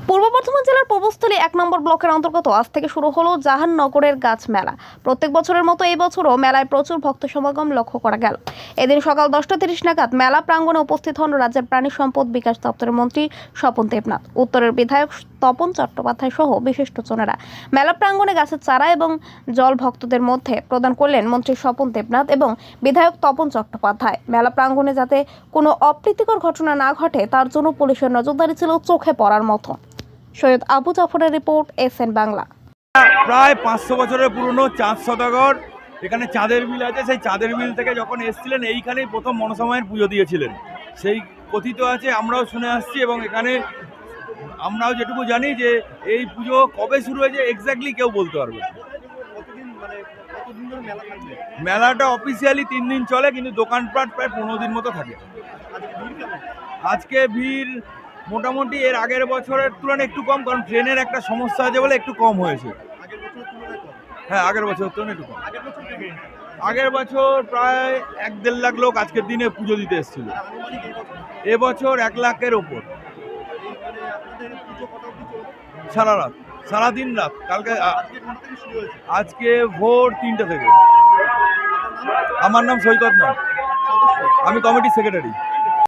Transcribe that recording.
পূর্ব বর্ধমান জেলার পূর্বস্থলী ১ নম্বর ব্লকের অন্তর্গত আজ থেকে শুরু হলো জাহাননগরের গাছ মেলা। প্রত্যেক বছরের মতো এই বছরও মেলায় প্রচুর ভক্ত সমাগম লক্ষ্য করা গেল। এদিন সকাল 10:30 নাগাদ মেলা প্রাঙ্গণে উপস্থিত হন রাজ্যের প্রাণী সম্পদ বিকাশ দপ্তরের মন্ত্রী স্বপন দেবনাথ, উত্তরের বিধায়ক তপন চট্টোপাধ্যায় সহ বিশিষ্টজনেরা। মেলা প্রাঙ্গণে গাছের চারা এবং জল ভক্তদের মধ্যে প্রদান করলেন মন্ত্রী স্বপন দেবনাথ এবং বিধায়ক তপন চট্টোপাধ্যায়। মেলা প্রাঙ্গণে যাতে কোনো অপ্রীতিকর ঘটনা না ঘটে তার জন্য পুলিশের নজরদারি ছিল চোখে পড়ার মতো। সৈয়দ আবু জাফরের রিপোর্ট, এসএন বাংলা। প্রায় 500 বছরের পুরনো চাঁদ সদাগর, এখানে চাঁদের মিল আছে। সেই চাঁদের মিল থেকে যখন এসেছিলেন এইখানেই প্রথম মনসা মায়ের পুজো দিয়েছিলেন, সেই কথিত আছে, আমরাও শুনে আসছি। এবং এখানে আমরাও যেটুকু জানি যে এই পুজো কবে শুরু হয়েছে এক্স্যাক্টলি কেউ বলতে পারবে। মেলাটা অফিসিয়ালি 3 দিন চলে, কিন্তু দোকানপাট প্রায় 15 দিন মতো থাকে। আজকে ভিড় মোটামুটি এর আগের বছরের তুলনায় একটু কম, কারণ ট্রেনের একটা সমস্যা আছে বলে একটু কম হয়েছে। হ্যাঁ, আগের বছর তুলনায় একটু কম। আগের বছর প্রায় 1-1.5 লাখ লোক আজকের দিনে পুজো দিতে এসেছিল। এবছর 1 লাখের ওপর। সারা রাত, সারা দিন রাত। কালকে আজকে ভোর 3টে থেকে। আমার নাম সৈকত নাথ, আমি কমিটির সেক্রেটারি।